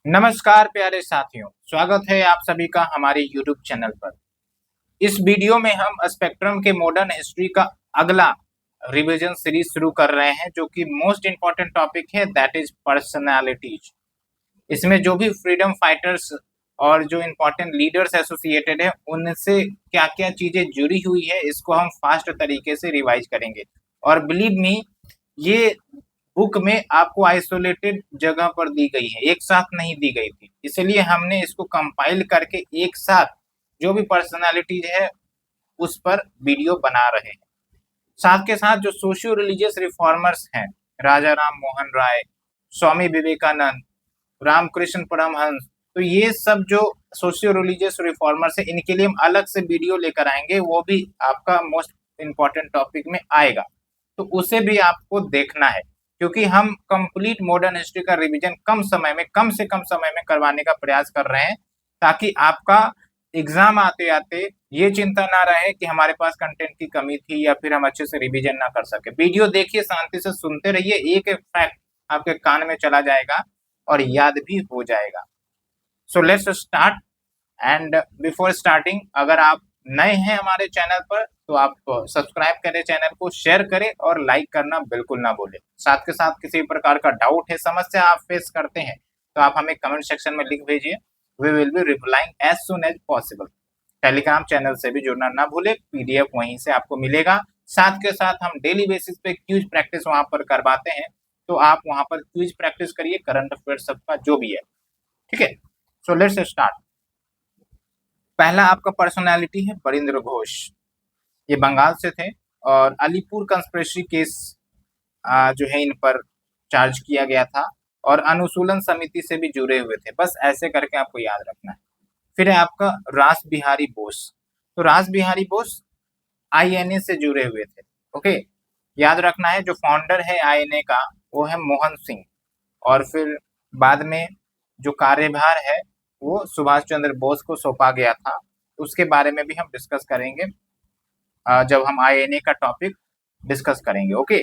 नमस्कार प्यारे साथियों, स्वागत है आप सभी का हमारे YouTube चैनल पर। इस वीडियो में हम स्पेक्ट्रम के मॉडर्न हिस्ट्री का अगला रिवीजन सीरीज शुरू कर रहे हैं, जो कि मोस्ट इम्पोर्टेंट टॉपिक है, दैट इज पर्सनालिटीज। इसमें जो भी फ्रीडम फाइटर्स और जो इम्पोर्टेंट लीडर्स एसोसिएटेड है, उनसे क्या क्या चीजें जुड़ी हुई है, इसको हम फास्ट तरीके से रिवाइज करेंगे। और बिलीव मी, ये बुक में आपको आइसोलेटेड जगह पर दी गई है, एक साथ नहीं दी गई थी, इसलिए हमने इसको कंपाइल करके एक साथ जो भी पर्सनालिटीज है उस पर वीडियो बना रहे हैं। साथ के साथ जो सोशियो रिलीजियस रिफॉर्मर्स हैं, राजा राम मोहन राय, स्वामी विवेकानंद, रामकृष्ण परमहंस, तो ये सब जो सोशियो रिलीजियस रिफॉर्मर्स है, इनके लिए हम अलग से वीडियो लेकर आएंगे, वो भी आपका मोस्ट इम्पोर्टेंट टॉपिक में आएगा, तो उसे भी आपको देखना है, क्योंकि हम कंप्लीट मॉडर्न हिस्ट्री का रिवीजन कम समय में, कम से कम समय में करवाने का प्रयास कर रहे हैं, ताकि आपका एग्जाम आते आते ये चिंता ना रहे कि हमारे पास कंटेंट की कमी थी या फिर हम अच्छे से रिवीजन ना कर सके। वीडियो देखिए, शांति से सुनते रहिए, एक एक फैक्ट आपके कान में चला जाएगा और याद भी हो जाएगा। So let's start. And before starting, अगर आप नए हैं हमारे चैनल पर तो आप सब्सक्राइब करें, चैनल को शेयर करें और लाइक करना बिल्कुल ना भूलें। साथ के साथ किसी प्रकार का डाउट है, समस्या आप फेस करते हैं, तो आप हमें कमेंट सेक्शन में लिख भेजिए। We will be replying as soon as possible. Telegram channel से भी जुड़ना ना भूले, पीडीएफ वहीं से आपको मिलेगा। साथ के साथ हम डेली बेसिस पे क्विज प्रैक्टिस वहां पर करवाते हैं, तो आप वहां पर क्विज प्रैक्टिस करिए, करंट अफेयर सबका जो भी है, ठीक है। So let's start. पहला आपका पर्सनालिटी है बरिंद्र घोष। ये बंगाल से थे और अलीपुर कंस्पिरेसी केस जो है इन पर चार्ज किया गया था और अनुसूलन समिति से भी जुड़े हुए थे। बस ऐसे करके आपको याद रखना है। फिर है आपका रास बिहारी बोस। तो रास बिहारी बोस आईएनए से जुड़े हुए थे। ओके, याद रखना है, जो फाउंडर है आईएनए का वो है मोहन सिंह, और फिर बाद में जो कार्यभार है वो सुभाष चंद्र बोस को सौंपा गया था। उसके बारे में भी हम डिस्कस करेंगे जब हम आईएनए का टॉपिक डिस्कस करेंगे। ओके,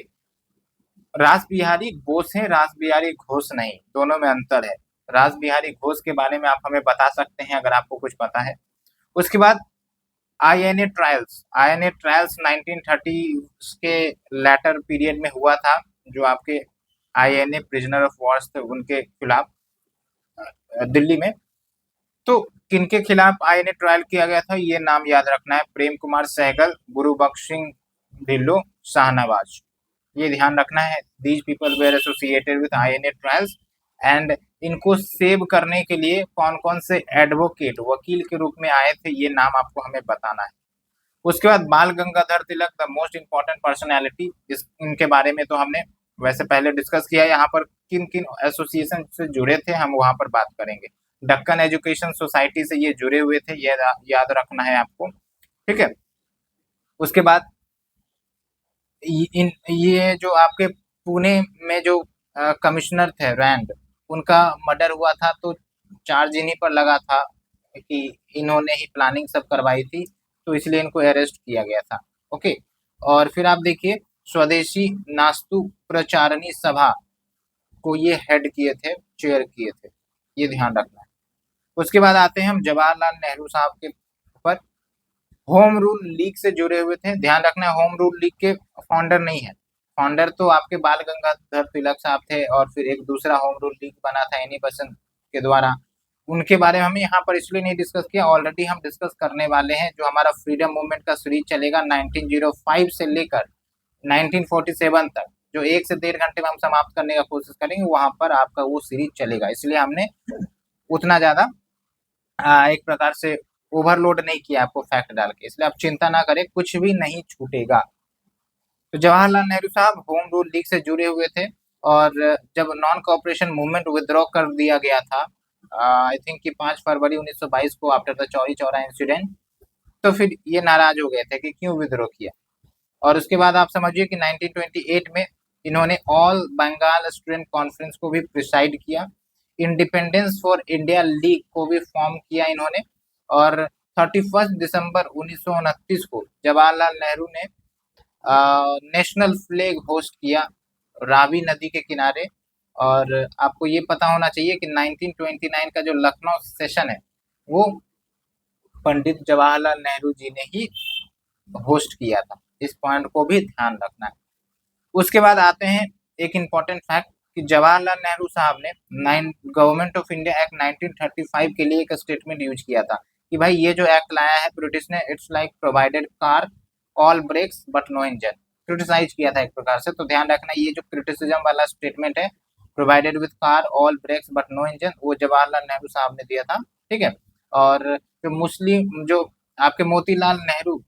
रास बिहारी बोस है, रास बिहारी घोष नहीं, दोनों में अंतर है। रास बिहारी घोष के बारे में आप हमें बता सकते हैं अगर आपको कुछ पता है। उसके बाद आईएनए ट्रायल्स 1930 के लेटर पीरियड में हुआ था, जो आपके आईएनए प्रिजनर ऑफ वॉर्स थे उनके खिलाफ दिल्ली में। तो किनके खिलाफ आईएनए ट्रायल किया गया था, ये नाम याद रखना है, प्रेम कुमार सहगल, गुरुबख्श सिंह ढिल्लो, शाहनवाज, ये ध्यान रखना है। These people were associated with INA trials and इनको सेव करने के लिए कौन कौन से एडवोकेट, वकील के रूप में आए थे, ये नाम आपको हमें बताना है। उसके बाद बाल Gangadhar Tilak, the most important personality, इनके बारे में तो हमने वैसे पहले डिस्कस किया। यहाँ पर किन किन एसोसिएशन से जुड़े थे हम वहां पर बात करेंगे। दक्कन एजुकेशन सोसाइटी से ये जुड़े हुए थे, ये याद रखना है आपको, ठीक है। उसके बाद ये जो आपके पुणे में जो कमिश्नर थे रैंड, उनका मर्डर हुआ था, तो चार्ज इन्हीं पर लगा था कि इन्होंने ही प्लानिंग सब करवाई थी, तो इसलिए इनको अरेस्ट किया गया था। ओके, और फिर आप देखिए, स्वदेशी नास्तु प्रचारणी सभा को ये हेड किए थे, चेयर किए थे, ये ध्यान रखना है। उसके बाद आते हैं हम जवाहरलाल नेहरू साहब के ऊपर। होम रूल लीग से जुड़े हुए थे, ध्यान रखना है, होम रूल लीग के फाउंडर नहीं है। फाउंडर तो आपके बाल गंगाधर तिलक साहब थे, और फिर एक दूसरा होम रूल लीग बना था एनी बसंत के द्वारा। उनके बारे में हमने यहाँ पर इसलिए नहीं डिस्कस किया, ऑलरेडी हम डिस्कस करने वाले हैं। जो हमारा फ्रीडम मूवमेंट का सीरीज चलेगा 1905 से लेकर 1947 तक, जो 1 से 1.5 घंटे में हम समाप्त करने का कोशिश करेंगे, वहां पर आपका वो सीरीज चलेगा, इसलिए हमने उतना ज्यादा एक प्रकार से ओवरलोड नहीं किया आपको फैक्ट डाल के, इसलिए आप चिंता ना करें, कुछ भी नहीं छूटेगा। तो जवाहरलाल नेहरू साहब होम रूल लीग से जुड़े हुए थे, और जब नॉन कोऑपरेशन मूवमेंट विद्रॉ कर दिया गया था, आई थिंक कि 5 फरवरी 1922 को, after the Chauri Chaura incident, तो फिर ये नाराज हो गए थे कि क्यों विद्रोह किया। और उसके बाद आप समझिए कि 1928 में इन्होंने ऑल बंगाल स्टूडेंट कॉन्फ्रेंस को भी प्रिसाइड किया, इंडिपेंडेंस फॉर इंडिया लीग को भी फॉर्म किया इन्होंने, और 31 दिसंबर 1929 को जवाहरलाल नेहरू ने नेशनल फ्लैग होस्ट किया रावी नदी के किनारे, और आपको ये पता होना चाहिए कि 1929 का जो लखनऊ सेशन है वो पंडित जवाहरलाल नेहरू जी ने ही होस्ट किया था। इस पॉइंट को भी ध्यान रखना है। उसके बाद आते हैं एक इम्पॉर्टेंट फैक्ट कि जवाहरलाल नेहरू साहब ने गवर्नमेंट ऑफ इंडिया एक्ट 1935 के लिए एक स्टेटमेंट यूज किया था कि भाई ये जो एक्ट लाया है ब्रिटिश ने, it's like provided car all brakes but no engine, criticize किया था एक प्रकार से। तो ध्यान रखना ये जो क्रिटिसिज्म वाला स्टेटमेंट है, provided with car all brakes but no engine, वो जवाहरलाल नेहरू साहब ने दिया था। ठीक है। और जो मुस्लिम जो आपके मोतीलाल नेहरू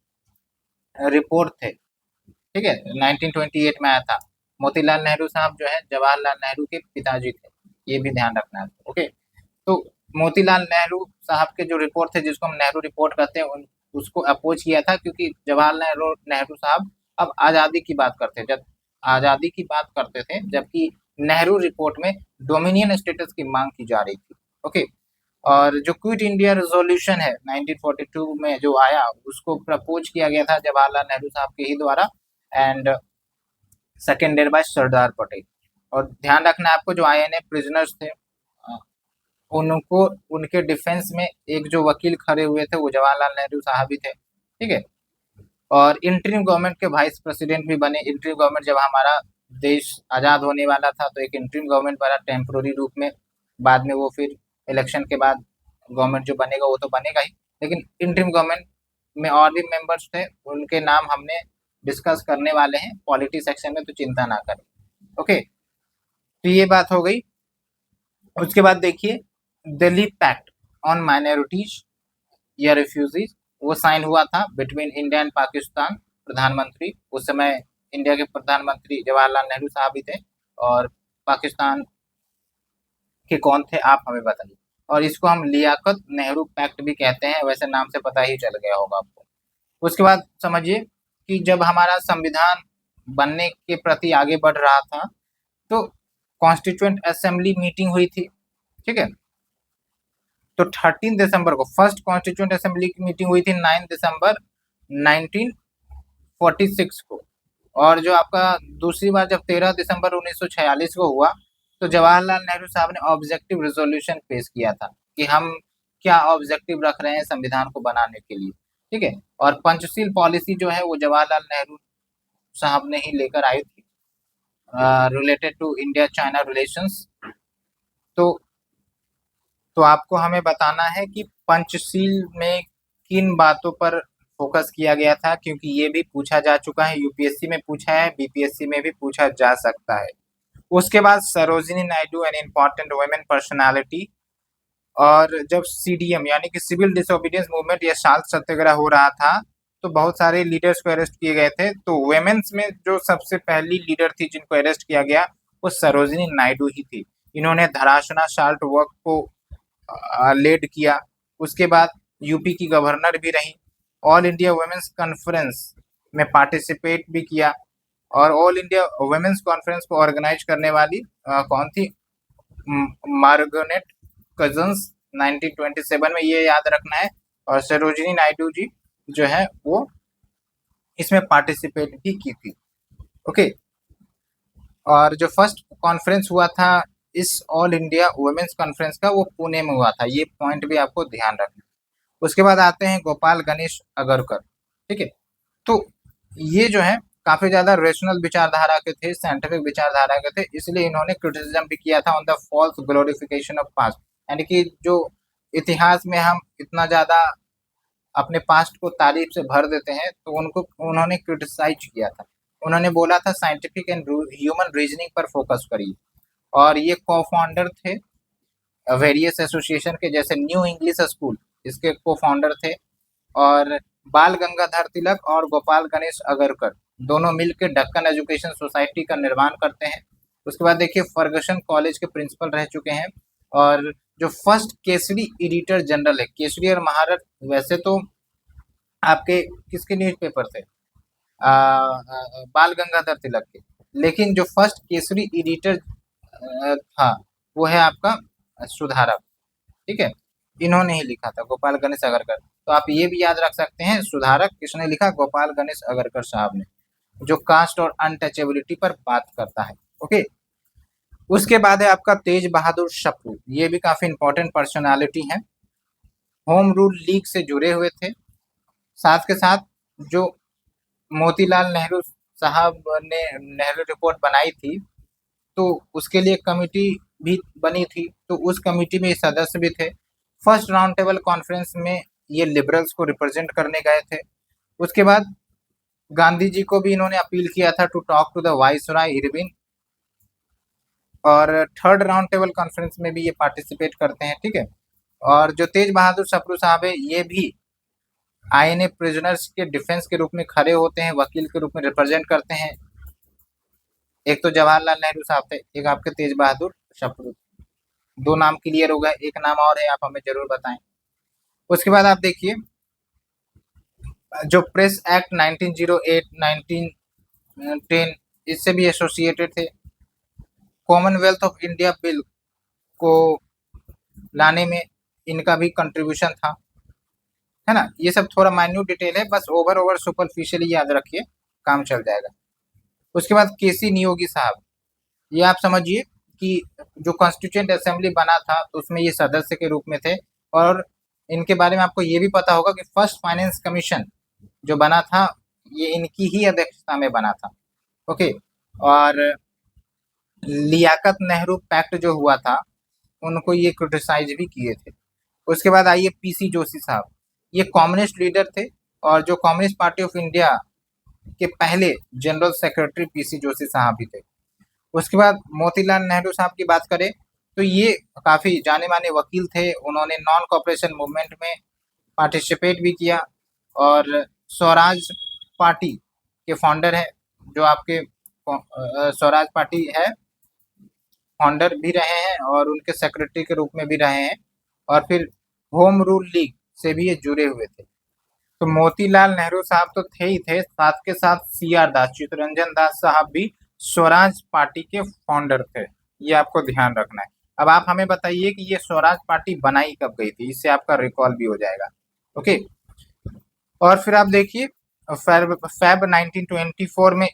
रिपोर्ट थे, ठीक है, 1928 में आया था। मोतीलाल नेहरू साहब जो है जवाहरलाल नेहरू के पिताजी थे, ये भी ध्यान रखना है। ओके। तो मोतीलाल नेहरू साहब के जो रिपोर्ट थे, जिसको हम नेहरू रिपोर्ट कहते हैं, उसको अपोज किया था क्योंकि जवाहरलाल नेहरू साहब अब आज़ादी की बात करते जब आज़ादी की बात करते थे, जबकि नेहरू रिपोर्ट में डोमिनियन स्टेटस की मांग की जा रही थी। ओके। और जो क्विट इंडिया रेजोल्यूशन है 1942 में जो आया, उसको प्रपोज किया गया था जवाहरलाल नेहरू साहब के ही द्वारा, and seconded bye Sardar Patel. और ध्यान रखना है आपको, जो आईएनए प्रिजनर्स थे उनको उनके डिफेंस में एक जो वकील खड़े हुए थे वो जवाहरलाल नेहरू साहब ही थे। ठीक है। और इंटरिम गवर्नमेंट के वाइस प्रेसिडेंट भी बने। इंटरिम गवर्नमेंट जब हमारा देश आज़ाद होने वाला था तो एक इंटरिम गवर्नमेंट बना टेम्पोररी रूप में, बाद में वो फिर इलेक्शन के बाद गवर्नमेंट जो बनेगा वो तो बनेगा ही, लेकिन इंटरिम गवर्नमेंट में और भी मेंबर्स थे, उनके नाम हमने डिस्कस करने वाले हैं पॉलिटी सेक्शन में, तो चिंता ना करें। ओके। तो ये बात हो गई। उसके बाद देखिए दिल्ली पैक्ट ऑन माइनॉरिटीज या रिफ्यूजीज, वो साइन हुआ था बिटवीन इंडिया एंड पाकिस्तान। प्रधानमंत्री उस समय इंडिया के प्रधानमंत्री जवाहरलाल नेहरू साहब ही थे, और पाकिस्तान के कौन थे आप हमें बताइए। और इसको हम लियाकत नेहरू पैक्ट भी कहते हैं, वैसे नाम से पता ही चल गया होगा आपको। उसके बाद समझिए कि जब हमारा संविधान बनने के प्रति आगे बढ़ रहा था तो कॉन्स्टिट्यूएंट असेंबली मीटिंग हुई थी। ठीक है। तो 13 दिसंबर को फर्स्ट कॉन्स्टिट्यूएंट असेंबली की मीटिंग हुई थी 9 दिसंबर 1946 को। और जो आपका दूसरी बार जब 13 दिसंबर 1946 को हुआ तो जवाहरलाल नेहरू साहब ने ऑब्जेक्टिव रेजोल्यूशन पेश किया था कि हम क्या ऑब्जेक्टिव रख रहे हैं संविधान को बनाने के लिए। ठीक है। और पंचशील पॉलिसी जो है वो जवाहरलाल नेहरू साहब ने ही लेकर आई थी, related to India China relations. तो आपको हमें बताना है कि पंचशील में किन बातों पर फोकस किया गया था, क्योंकि ये भी पूछा जा चुका है, यूपीएससी में पूछा है, बीपीएससी में भी पूछा जा सकता है। उसके बाद Sarojini Naidu an important women personality. और जब सीडीएम यानी कि सिविल डिसोबीडियंस मूवमेंट या शांत सत्याग्रह हो रहा था तो बहुत सारे लीडर्स को अरेस्ट किए गए थे। तो वुमेन्स में जो सबसे पहली लीडर थी जिनको अरेस्ट किया गया वो सरोजिनी नायडू ही थी। इन्होंने धरासना साल्ट वर्क को लेड किया। उसके बाद यूपी की गवर्नर भी रही, ऑल इंडिया वुमेन्स कॉन्फ्रेंस में पार्टिसिपेट भी किया। और ऑल इंडिया वुमेन्स कॉन्फ्रेंस को ऑर्गेनाइज करने वाली कौन थी? मार्गरेट कजन्स 1927 में, ये याद रखना है। और सरोजिनी नायडू जी जो है वो इसमें पार्टिसिपेट भी की थी। ओके। और जो फर्स्ट कॉन्फ्रेंस हुआ था इस ऑल इंडिया वुमेन्स कॉन्फ्रेंस का, वो पुणे में हुआ था। ये पॉइंट भी आपको ध्यान रखना। उसके बाद आते हैं गोपाल गणेश अगरकर। ठीक है। तो ये जो है काफी ज्यादा रेशनल विचारधारा के थे, साइंटिफिक विचारधारा के थे, इसलिए इन्होंने क्रिटिसिज्म भी किया था on the false glorification of past, यानी कि जो इतिहास में हम इतना ज्यादा अपने पास्ट को तारीफ से भर देते हैं, तो उनको उन्होंने क्रिटिसाइज किया था। उन्होंने बोला था साइंटिफिक एंड ह्यूमन रीजनिंग पर फोकस करिए। और ये को फाउंडर थे वेरियस एसोसिएशन के, जैसे न्यू इंग्लिश स्कूल, इसके को फाउंडर थे। और बाल गंगाधर तिलक और गोपाल गणेश अगरकर दोनों मिलकर ढक्कन एजुकेशन सोसाइटी का निर्माण करते हैं। उसके बाद देखिए फर्गसन कॉलेज के प्रिंसिपल रह चुके हैं। और जो फर्स्ट केसरी एडिटर जनरल है, केसरी और महारत वैसे तो आपके किसके न्यूज़पेपर थे? बाल गंगाधर तिलक के, लेकिन जो फर्स्ट केसरी एडिटर था वो है आपका सुधारक। ठीक है। इन्होंने ही लिखा था, गोपाल गणेश अगरकर। तो आप ये भी याद रख सकते हैं, सुधारक किसने लिखा? गोपाल गणेश अगरकर साहब ने, जो कास्ट और अनटचेबिलिटी पर बात करता है। ओके। उसके बाद है आपका तेज बहादुर सप्रू, ये भी काफी इंपॉर्टेंट पर्सनालिटी है, होम रूल लीग से जुड़े हुए थे। साथ के साथ जो मोतीलाल नेहरू साहब ने नेहरू रिपोर्ट बनाई थी, तो उसके लिए कमेटी भी बनी थी, तो उस कमेटी में ये सदस्य भी थे। फर्स्ट राउंड टेबल कॉन्फ्रेंस में ये लिबरल्स को रिप्रेजेंट करने गए थे। उसके बाद गांधी जी को भी इन्होंने अपील किया था to talk to the viceroy Irwin, और थर्ड राउंड टेबल कॉन्फ्रेंस में भी ये पार्टिसिपेट करते हैं, ठीक है। और जो तेज बहादुर सप्रू साहब है, ये भी आईएनए प्रिजनर्स के डिफेंस के रूप में खड़े होते हैं, वकील के रूप में रिप्रेजेंट करते हैं। एक तो जवाहरलाल नेहरू साहब थे, एक आपके तेज बहादुर सप्रू। दो नाम क्लियर हो गए, एक नाम और है, आप हमें जरूर बताएं। उसके बाद आप देखिए जो प्रेस एक्ट 1908 1910 इससे भी एसोसिएटेड थे। कॉमनवेल्थ ऑफ इंडिया बिल को लाने में इनका भी कंट्रीब्यूशन था, है ना। ये सब थोड़ा माइन्यूट डिटेल है, बस ओवर सुपरफिशियली याद रखिए, काम चल जाएगा। उसके बाद केसी नियोगी साहब, ये आप समझिए कि जो कॉन्स्टिट्यूएंट असेंबली बना था तो उसमें ये सदस्य के रूप में थे, और इनके बारे में आपको ये भी पता होगा कि फर्स्ट फाइनेंस कमीशन जो बना था, ये इनकी ही अध्यक्षता में बना था। ओके। और लियाकत नेहरू पैक्ट जो हुआ था, उनको ये क्रिटिसाइज भी किए थे। उसके बाद आइए पीसी जोशी साहब, ये कम्युनिस्ट लीडर थे, और जो कम्युनिस्ट पार्टी ऑफ इंडिया के पहले जनरल सेक्रेटरी पीसी जोशी साहब भी थे। उसके बाद मोतीलाल नेहरू साहब की बात करें तो ये काफी जाने माने वकील थे, उन्होंने नॉन कॉपरेशन मूवमेंट में पार्टिसिपेट भी किया, और स्वराज पार्टी के फाउंडर है, जो आपके स्वराज पार्टी है, फाउंडर भी रहे हैं और उनके सेक्रेटरी के रूप में भी रहे हैं, और फिर होम रूल लीग से भी ये जुड़े हुए थे। तो मोतीलाल नेहरू साहब तो थे ही थे, साथ के साथ सीआर दास, चित्तरंजन दास साहब भी स्वराज पार्टी के फाउंडर थे, ये आपको ध्यान रखना है। अब आप हमें बताइए कि ये स्वराज पार्टी बनाई कब गई थी, इससे आपका रिकॉल भी हो जाएगा। ओके। और फिर आप देखिए फैब 1924 में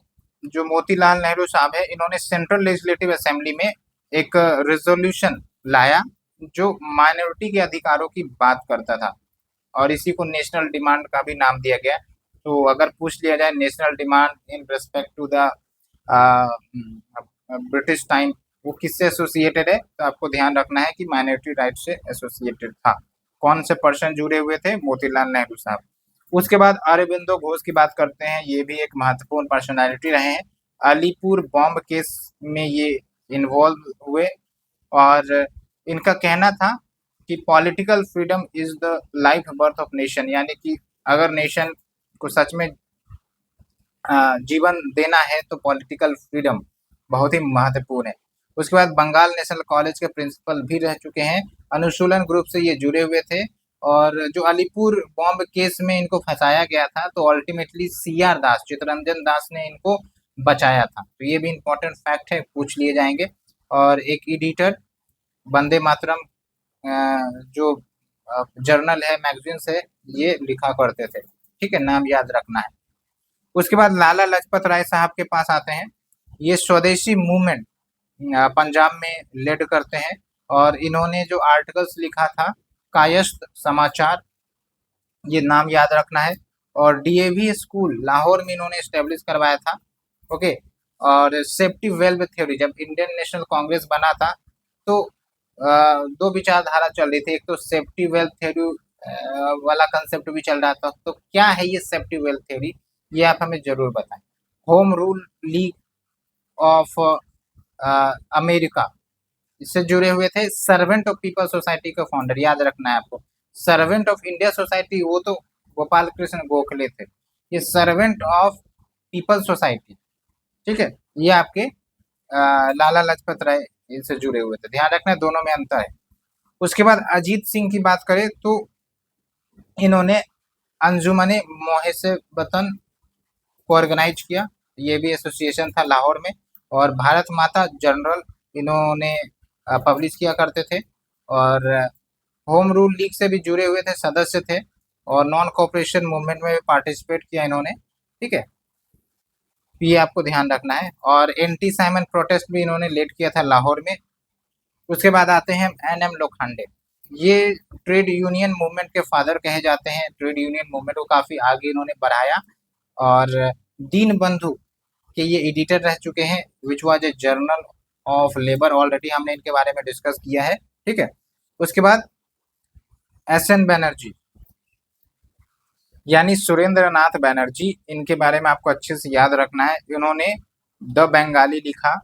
जो मोतीलाल नेहरू साहब है, इन्होंने सेंट्रल लेजिस्लेटिव असेंबली में एक रेजोल्यूशन लाया जो माइनॉरिटी के अधिकारों की बात करता था, और इसी को नेशनल डिमांड का भी नाम दिया गया। तो अगर पूछ लिया जाए national demand in respect to the British time, वो किससे एसोसिएटेड है, तो आपको ध्यान रखना है कि माइनॉरिटी राइट से एसोसिएटेड था। कौन से पर्सन जुड़े हुए थे, मोतीलाल नेहरू साहब। उसके बाद अरबिंदो घोष की बात करते हैं, ये भी एक महत्वपूर्ण पर्सनालिटी रहे हैं, अलीपुर बॉम्ब केस में ये इन्वॉल्व हुए, और इनका कहना था कि political freedom is the life birth of nation, यानी कि अगर नेशन को सच में जीवन देना है तो पॉलिटिकल फ्रीडम बहुत ही महत्वपूर्ण है। उसके बाद बंगाल नेशनल कॉलेज के प्रिंसिपल भी रह चुके हैं, अनुशीलन ग्रुप से ये जुड़े हुए थे, और जो अलीपुर बॉम्ब केस में इनको फंसाया गया था, तो अल्टीमेटली सीआर दास, चित्तरंजन दास ने इनको बचाया था। तो ये भी इंपॉर्टेंट फैक्ट है, पूछ लिए जाएंगे। और एक एडिटर वंदे मातरम जो जर्नल है, मैगजीन्स है, ये लिखा करते थे, ठीक है, नाम याद रखना है। उसके बाद लाला लाजपत राय साहब के पास आते हैं, ये स्वदेशी मूवमेंट पंजाब में लीड करते हैं, और इन्होंने जो आर्टिकल्स लिखा था, कायस्थ समाचार, ये नाम याद रखना है, और डीएवी स्कूल लाहौर में इन्होंने स्टेब्लिश करवाया था। ओके। और सेफ्टी वेल्व थ्योरी, जब इंडियन नेशनल कांग्रेस बना था, तो दो विचारधारा चल रही थी, एक तो सेफ्टी वेल्व थ्योरी वाला कंसेप्ट भी चल रहा था। तो क्या है ये सेफ्टी वेल्व थ्योरी, ये आप हमें जरूर बताएं। Home rule league of America, इससे जुड़े हुए थे। सर्वेंट ऑफ पीपल सोसाइटी का फाउंडर, याद रखना है आपको। सर्वेंट ऑफ इंडिया सोसाइटी वो तो गोपाल कृष्ण गोखले थे, ये सर्वेंट ऑफ पीपल सोसाइटी, ठीक है, ये आपके लाला लाजपत राय इनसे जुड़े हुए थे। ध्यान रखना है, दोनों में अंतर है। उसके बाद अजीत सिंह की बात करें तो इन्होंने अंजुमने मोहसे वतन को ऑर्गेनाइज किया, ये भी एसोसिएशन था लाहौर में। और भारत माता जर्नल इन्होंने पब्लिश किया करते थे, और होम रूल लीग से भी जुड़े हुए थे, सदस्य थे, और नॉन कोऑपरेशन मूवमेंट में भी पार्टिसिपेट किया इन्होंने, ठीक है। ये आपको ध्यान रखना है। और एंटी साइमन प्रोटेस्ट भी इन्होंने लीड किया था लाहौर में। उसके बाद आते हैं एन.एम. लोखंडे। ये ट्रेड यूनियन मूवमेंट के फादर कहे जाते हैं। ट्रेड यूनियन मूवमेंट को काफी आगे इन्होंने बढ़ाया। और दीन बंधु के ये एडिटर रह चुके हैं, which was a journal of labour. Already हमने इनके बारे में डिस्कस किया है, ठीक है। उसके बाद एस.एन. बैनर्जी यानी सुरेंद्र नाथ बैनर्जी, इनके बारे में आपको अच्छे से याद रखना है। इन्होंने द बंगाली लिखा,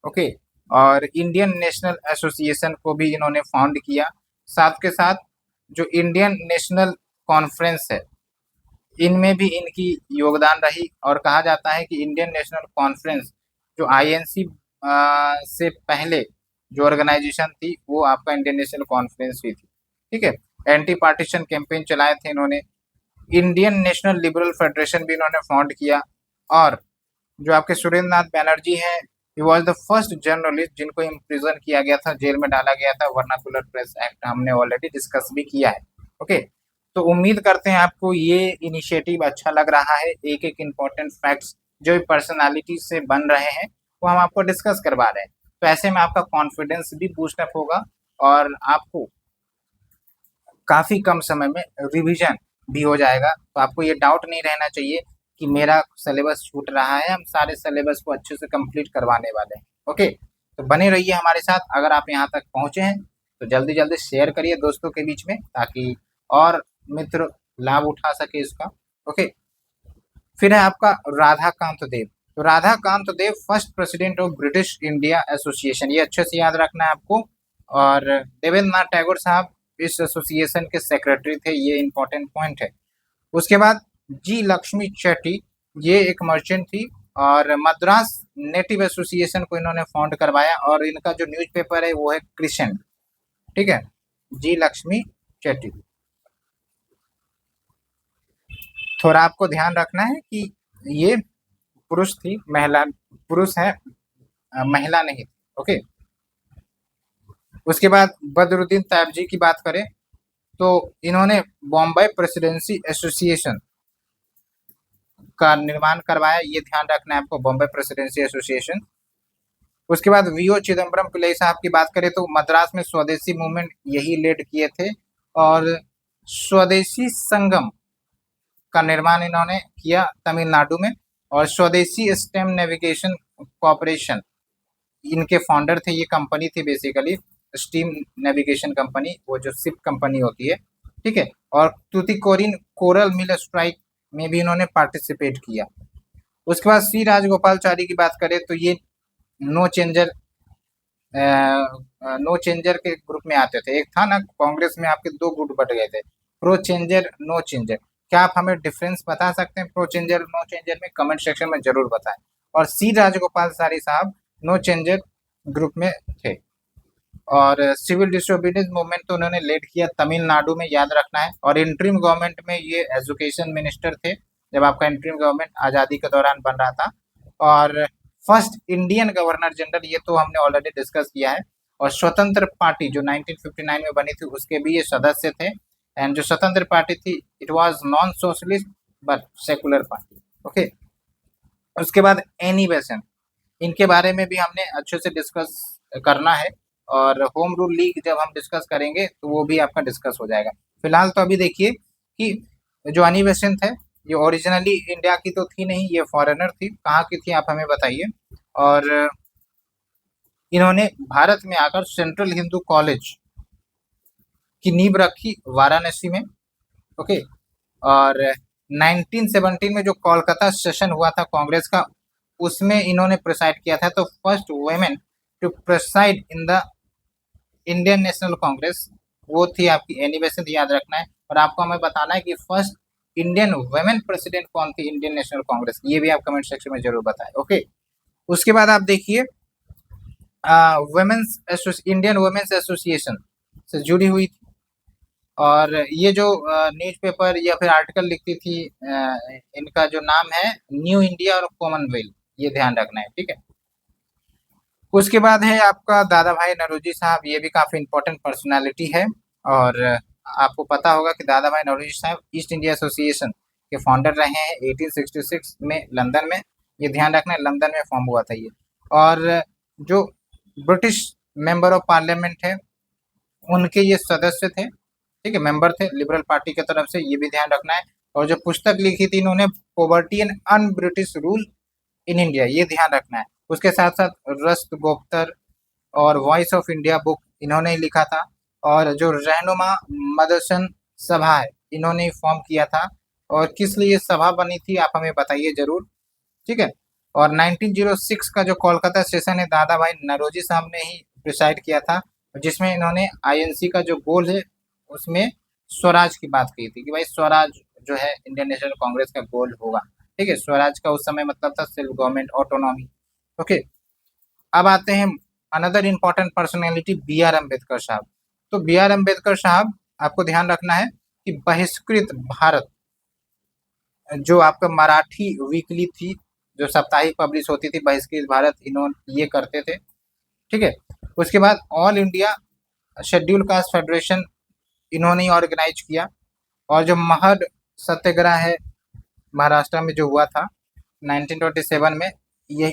ओके। और इंडियन नेशनल एसोसिएशन को भी इन्होंने फाउंड किया। साथ के साथ जो इंडियन नेशनल कॉन्फ्रेंस है, इनमें भी इनकी योगदान रही। और कहा जाता है कि इंडियन नेशनल कॉन्फ्रेंस जो आईएनसी से पहले जो ऑर्गेनाइजेशन थी, वो आपका इंडियन नेशनल कॉन्फ्रेंस ही थी, ठीक है। एंटी पार्टीशन कैंपेन चलाए थे इन्होंने। इंडियन नेशनल लिबरल फेडरेशन भी इन्होंने फाउंड किया। और जो आपके सुरेंद्र नाथ बैनर्जी हैं, he was the first journalist जिनको इम्प्रिजन किया गया था, जेल में डाला गया था। वर्नाकुलर प्रेस एक्ट हमने ऑलरेडी डिस्कस भी किया है, ओके। तो उम्मीद करते हैं आपको ये इनिशिएटिव अच्छा लग रहा है। एक एक इम्पोर्टेंट फैक्ट्स जो पर्सनालिटी से बन रहे हैं, वो हम आपको डिस्कस करवा रहे हैं। तो ऐसे में आपका कॉन्फिडेंस भी बूस्ट अप होगा और आपको काफी कम समय में रिवीजन भी हो जाएगा। तो आपको ये डाउट नहीं रहना चाहिए कि मेरा सिलेबस छूट रहा है। हम सारे सिलेबस को अच्छे से कंप्लीट करवाने वाले हैं, ओके। तो बने रहिए हमारे साथ। अगर आप यहाँ तक पहुँचे हैं तो जल्दी जल्दी शेयर करिए दोस्तों के बीच में, ताकि और मित्र लाभ उठा सके इसका, ओके। फिर है आपका राधाकांत देव। तो Radhakant Deb first president of British India association, ये अच्छे से याद रखना है आपको। और देवेंद्र नाथ टैगोर साहब इस एसोसिएशन के सेक्रेटरी थे, ये इंपॉर्टेंट पॉइंट है। उसके बाद जी लक्ष्मी चेट्टी, ये एक मर्चेंट थी और मद्रास नेटिव एसोसिएशन को इन्होंने फाउंड करवाया। और इनका जो न्यूज़पेपर है वो है क्रिसेंट, ठीक है। जी लक्ष्मी चेट्टी। थोड़ा आपको ध्यान रखना है कि ये पुरुष थी, महिला पुरुष है, महिला नहीं थी, ओके। उसके बाद बदरुद्दीन तैयब जी की बात करें तो इन्होंने बॉम्बे प्रेसिडेंसी एसोसिएशन का निर्माण करवाया। ये ध्यान रखना है आपको, बॉम्बे प्रेसिडेंसी एसोसिएशन। उसके बाद वीओ चिदम्बरम पिल्लई साहब की बात करें तो मद्रास में स्वदेशी मूवमेंट यही लीड किए थे। और स्वदेशी संगम का निर्माण इन्होंने किया तमिलनाडु में। और स्वदेशी स्टेम नेविगेशन कॉर्पोरेशन इनके फाउंडर थे। ये कंपनी थी बेसिकली स्टीम नेविगेशन कंपनी, वो जो शिप कंपनी होती है, ठीक है। और तुतिकोरिन कोरल मिल स्ट्राइक में भी इन्होंने पार्टिसिपेट किया। उसके बाद सी राजगोपालचारी की बात करें तो ये नो चेंजर के ग्रुप में आते थे। एक था ना कांग्रेस में आपके दो गुट बट गए थे, प्रो चेंजर नो चेंजर। क्या आप हमें डिफरेंस बता सकते हैं प्रो चेंजर नो चेंजर में? कमेंट सेक्शन में जरूर बताएं। और सी राजगोपालचारी साहब नो चेंजर ग्रुप में थे। और सिविल डिसोबीडियंस मूवमेंट तो उन्होंने लीड किया तमिलनाडु में, याद रखना है। और इंटरिम गवर्नमेंट में ये एजुकेशन मिनिस्टर थे जब आपका इंटरिम गवर्नमेंट आज़ादी के दौरान बन रहा था। और फर्स्ट इंडियन गवर्नर जनरल, ये तो हमने ऑलरेडी डिस्कस किया है। और स्वतंत्र पार्टी जो 1959 में बनी थी उसके भी ये सदस्य थे। एंड जो स्वतंत्र पार्टी थी it was non socialist but secular party, okay. उसके बाद एनी बेसेंट, इनके बारे में भी हमने अच्छे से डिस्कस करना है। और होम रूल लीग जब हम डिस्कस करेंगे तो वो भी आपका डिस्कस हो जाएगा। फिलहाल तो अभी देखिए कि जो अनी बेसेंट है ये ओरिजिनली इंडिया की तो थी नहीं, ये फॉरेनर थी। कहाँ की थी आप हमें बताइए। और इन्होंने भारत में आकर सेंट्रल हिंदू कॉलेज की नींव रखी वाराणसी में, ओके। और 1917 में जो कोलकाता सेशन हुआ था कांग्रेस का, उसमें इन्होंने प्रिसाइड किया था। तो first women to preside in the Indian National Congress वो थी आपकी एनी बेसेंट, याद रखना है। और आपको हमें बताना है कि फर्स्ट इंडियन वुमेन प्रेसिडेंट कौन थी इंडियन नेशनल कांग्रेस, ये भी आप कमेंट सेक्शन में जरूर बताएं, ओके। उसके बाद आप देखिए इंडियन वुमेन्स एसोसिएशन से जुड़ी हुई थी। और ये जो न्यूज़पेपर या फिर आर्टिकल लिखती थी, इनका जो नाम है न्यू इंडिया और कॉमनवेल्थ, ये ध्यान रखना है, ठीक है। उसके बाद है आपका दादा भाई नौरोजी साहब, ये भी काफी इंपॉर्टेंट पर्सनालिटी है। और आपको पता होगा कि दादा भाई नौरोजी साहब ईस्ट इंडिया एसोसिएशन के फाउंडर रहे हैं 1866 में लंदन में। ये ध्यान रखना है, लंदन में फॉर्म हुआ था ये। और जो ब्रिटिश मेंबर ऑफ पार्लियामेंट है उनके ये सदस्य थे, ठीक है, मेंबर थे लिबरल पार्टी की तरफ से, ये भी ध्यान रखना है। और जो पुस्तक लिखी थी इन्होंने, poverty and un British rule in India, ये ध्यान रखना है। उसके साथ साथ रस्त गोप्तर और वॉइस ऑफ इंडिया बुक इन्होंने ही लिखा था। और जो रहनुमा मदरसन सभा है इन्होंने ही फॉर्म किया था। और किस लिए सभा बनी थी आप हमें बताइए जरूर, ठीक है। और 1906 का जो कोलकाता सेशन है दादा भाई नरोजी साहब ने ही प्रिसाइड किया था, जिसमें इन्होंने आईएनसी का जो गोल है उसमें स्वराज की बात की थी कि भाई स्वराज जो है इंडियन नेशनल कांग्रेस का गोल होगा, ठीक है। स्वराज का उस समय मतलब था सेल्फ गवर्नमेंट ऑटोनॉमी। ओके, अब आते हैं another important personality B R Ambedkar sahab. तो बी आर अम्बेडकर साहब, आपको ध्यान रखना है कि बहिष्कृत भारत, जो आपका मराठी वीकली थी जो साप्ताहिक पब्लिश होती थी, बहिष्कृत भारत इन्होंने ये करते थे, ठीक है। उसके बाद all India schedule caste federation इन्होंने ही ऑर्गेनाइज किया। और जो महड सत्याग्रह है महाराष्ट्र में जो हुआ था 1927 में, ये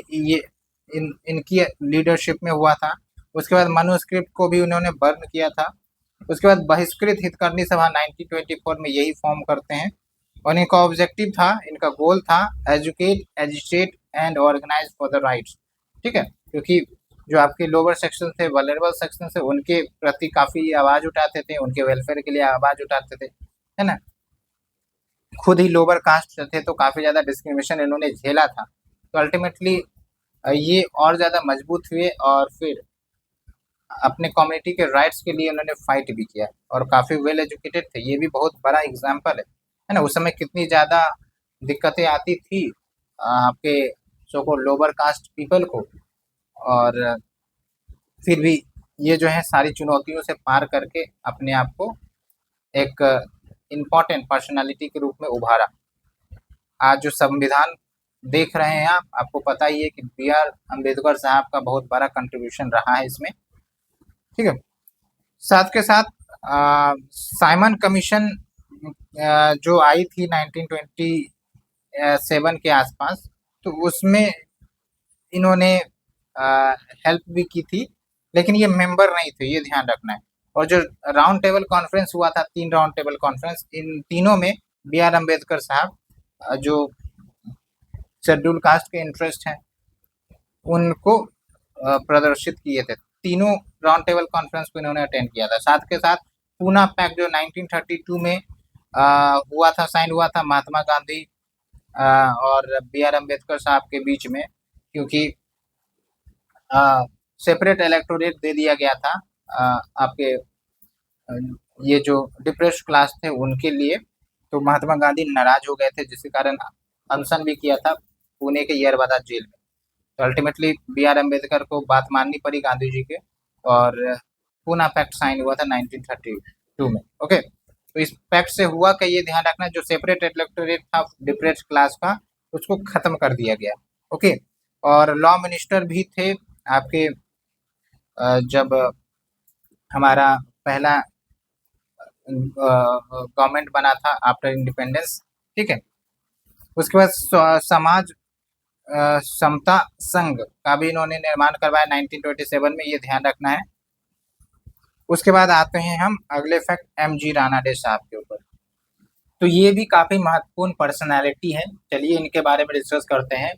इनकी लीडरशिप में हुआ था। उसके बाद मनुस्क्रिप्ट को भी उन्होंने बर्न किया था। उसके बाद बहिष्कृत हितकर्णी सभा 1924 में यही फॉर्म करते हैं। और इनका ऑब्जेक्टिव था, इनका गोल था educate, agitate and organize for the rights, ठीक है। क्योंकि जो आपके लोअर सेक्शन थे, वल्नरेबल सेक्शन थे, उनके प्रति काफ़ी आवाज़ उठाते थे, उनके वेलफेयर के लिए आवाज़ उठाते थे, है ना। खुद ही लोअर कास्ट थे तो काफ़ी ज़्यादा डिस्क्रिमिनेशन इन्होंने झेला था। तो अल्टीमेटली ये और ज़्यादा मजबूत हुए और फिर अपने कम्युनिटी के राइट्स के लिए उन्होंने फाइट भी किया और काफ़ी वेल एजुकेटेड थे। ये भी बहुत बड़ा एग्जाम्पल है ना। उस समय कितनी ज़्यादा दिक्कतें आती थी आपके सो को लोअर कास्ट पीपल को, और फिर भी ये जो है सारी चुनौतियों से पार करके अपने आप को एक इम्पॉर्टेंट पर्सनालिटी के रूप में उभारा। आज जो संविधान देख रहे हैं आप, आपको पता ही है कि बी आर अम्बेडकर साहब का बहुत बड़ा कंट्रीब्यूशन रहा है इसमें, ठीक है। साथ के साथ साइमन कमीशन जो आई थी 1927 के आसपास, तो उसमें इन्होंने हेल्प भी की थी, लेकिन ये मेंबर नहीं थे, ये ध्यान रखना है। और जो राउंड टेबल कॉन्फ्रेंस हुआ था, 3 राउंड टेबल कॉन्फ्रेंस, इन तीनों में बी आर अम्बेडकर साहब जो शेड्यूल कास्ट के इंटरेस्ट हैं उनको प्रदर्शित किए थे। तीनों राउंड टेबल कॉन्फ्रेंस को इन्होंने अटेंड किया था। साथ के साथ पूना पैक्ट जो 1932 में हुआ था, साइन हुआ था महात्मा गांधी और बी आर अम्बेडकर साहब के बीच में, क्योंकि सेपरेट इलेक्टोरेट दे दिया गया था आपके ये जो डिप्रेस्ड क्लास थे उनके लिए। तो महात्मा गांधी नाराज हो गए थे, जिसके कारण अनशन भी किया था पुणे के येरवदा जेल में। तो अल्टीमेटली बी आर अम्बेडकर को बात माननी पड़ी गांधी जी के, और पूना पैक्ट साइन हुआ था 1932 में। ओके, तो इस पैक्ट से हुआ कि ये ध्यान रखना, जो सेपरेट इलेक्टोरेट था डिप्रेस्ड क्लास का, उसको खत्म कर दिया गया। ओके, और लॉ मिनिस्टर भी थे आपके जब हमारा पहला गवर्नमेंट बना था आफ्टर इंडिपेंडेंस, ठीक है। उसके बाद समाज समता संघ का भी इन्होंने निर्माण करवाया 1927 में, ये ध्यान रखना है। उसके बाद आते हैं हम अगले fact M G Ranade sahab के ऊपर। तो ये भी काफ़ी महत्वपूर्ण पर्सनालिटी है, चलिए इनके बारे में डिस्कस करते हैं।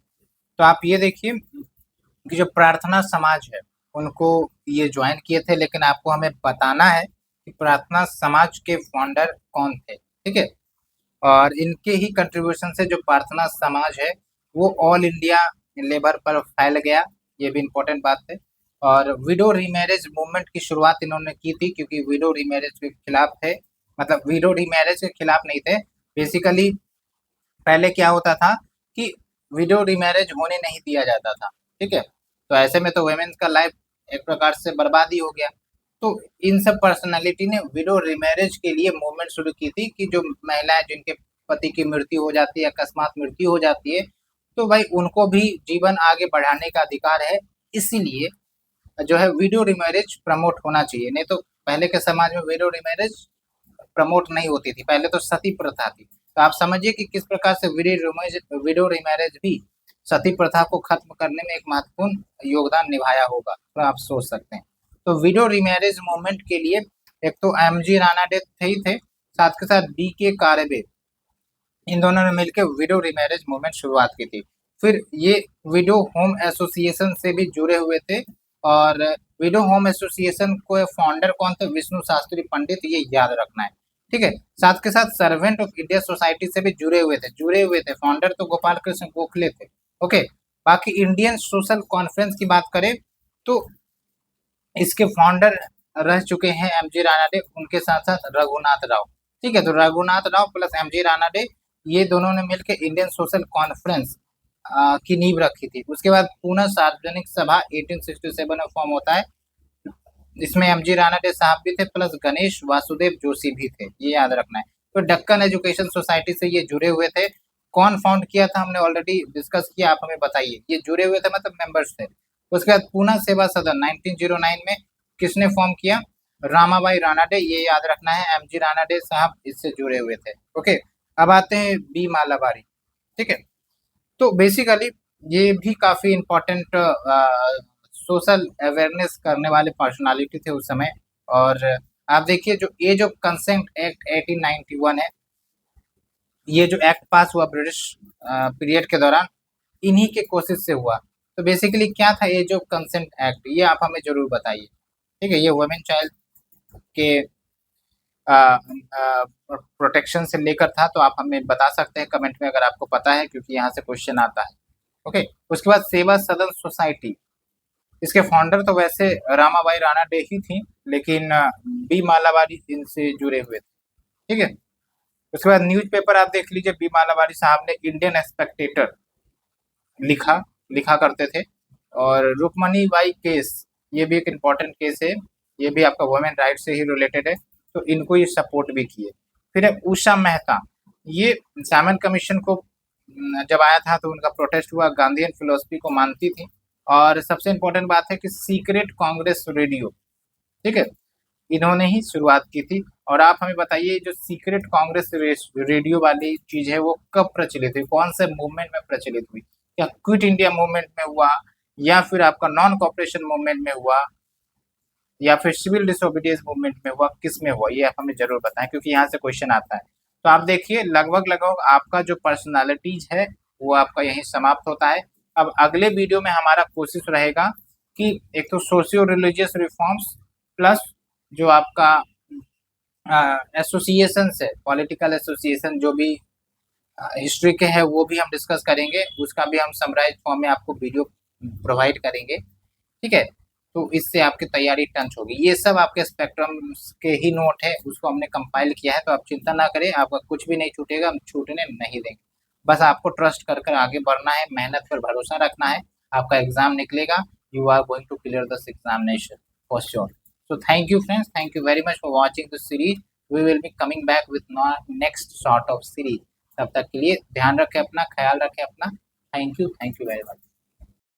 तो आप ये देखिए कि जो प्रार्थना समाज है उनको ये ज्वाइन किए थे, लेकिन आपको हमें बताना है कि प्रार्थना समाज के फाउंडर कौन थे, ठीक है। और इनके ही कंट्रीब्यूशन से जो प्रार्थना समाज है वो ऑल इंडिया लेवल पर फैल गया, ये भी इम्पोर्टेंट बात है। और विडो रीमैरेज मूवमेंट की शुरुआत इन्होंने की थी, क्योंकि विडो रीमैरेज के खिलाफ थे, मतलब विडो रीमैरेज के खिलाफ नहीं थे। बेसिकली पहले क्या होता था कि विडो रीमैरेज होने नहीं दिया जाता था, ठीक है। तो ऐसे में तो वुमेन्स का लाइफ एक प्रकार से बर्बाद ही हो गया। तो इन सब पर्सनालिटी ने विडो रीमैरेज के लिए मूवमेंट शुरू की थी कि जो महिलाएं जिनके पति की मृत्यु हो जाती है, अकस्मात मृत्यु हो जाती है, तो भाई उनको भी जीवन आगे बढ़ाने का अधिकार है। इसीलिए जो है विडो रीमैरेज प्रमोट होना चाहिए। नहीं तो पहले के समाज में विडो रीमैरेज प्रमोट नहीं होती थी, पहले तो सती प्रथा थी। तो आप समझिए कि किस प्रकार से विडो रीमैरेज भी सती प्रथा को खत्म करने में एक महत्वपूर्ण योगदान निभाया होगा, तो आप सोच सकते हैं। तो विडो रीमैरिज मूवमेंट के लिए एक तो एमजी रानाडे ही थे, साथ के साथ DK कारेबे, इन दोनों ने मिलकर विडो रीमैरिज मूवमेंट शुरुआत की थी। फिर ये विडो होम एसोसिएशन से भी जुड़े हुए थे, और विडो होम एसोसिएशन को फाउंडर कौन थे? विष्णु शास्त्री पंडित, ये याद रखना है, ठीक है। साथ के साथ सर्वेंट ऑफ इंडिया सोसाइटी से भी जुड़े हुए थे। फाउंडर तो गोपाल कृष्ण गोखले थे, ओके। बाकी इंडियन सोशल कॉन्फ्रेंस की बात करें तो इसके फाउंडर रह चुके हैं एमजी रानाडे, उनके साथ साथ रघुनाथ राव, ठीक है। तो रघुनाथ राव प्लस एमजी रानाडे, ये दोनों ने मिलकर इंडियन सोशल कॉन्फ्रेंस की नींव रखी थी। उसके बाद पुनः सार्वजनिक सभा 1867 में फॉर्म होता है। इसमें एमजी रानाडे साहब भी थे प्लस गणेश वासुदेव जोशी भी थे, ये याद रखना है। तो डक्कन एजुकेशन सोसाइटी से ये जुड़े हुए थे। कौन फाउंड किया था हमने ऑलरेडी डिस्कस किया, आप हमें बताइए। ये जुड़े हुए थे मतलब मेंबर्स थे। उसके बाद पूना सेवा सदन 1909 में किसने फॉर्म किया? रामाबाई रानाडे, ये याद रखना है। एमजी रानाडे साहब इससे जुड़े हुए थे, ओके। अब आते हैं बी मालाबारी, ठीक है। तो बेसिकली ये भी काफी इम्पोर्टेंट सोशल अवेयरनेस करने वाले पर्सनालिटी थे उस समय। और आप देखिए जो एज ऑफ कंसेंट एक्ट 1891 है, ये जो एक्ट पास हुआ ब्रिटिश पीरियड के दौरान, इन्हीं के कोशिश से हुआ। तो बेसिकली क्या था एज ऑफ कंसेंट एक्ट, ये आप हमें जरूर बताइए, ठीक है। ये वुमेन चाइल्ड के प्रोटेक्शन से लेकर था, तो आप हमें बता सकते हैं कमेंट में अगर आपको पता है, क्योंकि यहाँ से क्वेश्चन आता है, ओके। उसके बाद सेवा सदन सोसाइटी, इसके फाउंडर तो वैसे रामाबाई रानाडे ही थी, लेकिन बी मालाबारी इनसे जुड़े हुए थे, ठीक है। उसके बाद न्यूज़पेपर आप देख लीजिए, बी मालाबारी साहब ने इंडियन स्पेक्टेटर लिखा करते थे। और रुक्मणी बाई केस, ये भी एक इम्पोर्टेंट केस है, ये भी आपका वुमेन राइट से ही रिलेटेड है, तो इनको ये सपोर्ट भी किए। फिर है उषा मेहता, ये साइमन कमीशन को जब आया था तो उनका प्रोटेस्ट हुआ, गांधीयन फिलोसफी को मानती थी। और सबसे इम्पोर्टेंट बात है कि सीक्रेट कांग्रेस रेडियो, ठीक है, इन्होंने ही शुरुआत की थी। और आप हमें बताइए जो सीक्रेट कांग्रेस रेडियो वाली चीज है वो कब प्रचलित हुई, कौन से मूवमेंट में प्रचलित हुई? क्या क्विट इंडिया मूवमेंट में हुआ, या फिर आपका नॉन कॉपरेशन मूवमेंट में हुआ, या फिर सिविल डिसोबीडियंस मूवमेंट में हुआ, किस में हुआ? ये आप हमें जरूर बताएं, क्योंकि यहाँ से क्वेश्चन आता है। तो आप देखिए लगभग आपका जो पर्सनालिटीज है वो आपका यहीं समाप्त होता है। अब अगले वीडियो में हमारा कोशिश रहेगा कि एक तो सोशियो रिलीजियस रिफॉर्म्स प्लस जो आपका एसोसिएशन है, पॉलिटिकल एसोसिएशन जो भी हिस्ट्री के हैं, वो भी हम डिस्कस करेंगे। उसका भी हम समराइज फॉर्म में आपको वीडियो प्रोवाइड करेंगे, ठीक है। तो इससे आपकी तैयारी टंच होगी। ये सब आपके स्पेक्ट्रम के ही नोट है, उसको हमने कंपाइल किया है, तो आप चिंता ना करें, आपका कुछ भी नहीं छूटेगा, हम छूटने नहीं देंगे। बस आपको ट्रस्ट कर आगे बढ़ना है, मेहनत पर भरोसा रखना है, आपका एग्जाम निकलेगा। You are going to clear this examination for sure. So thank you friends, thank you very much for watching this series. We will be coming back with next sort of series. तब तक के लिए ध्यान रखें अपना, ख्याल रखें अपना। Thank you very much.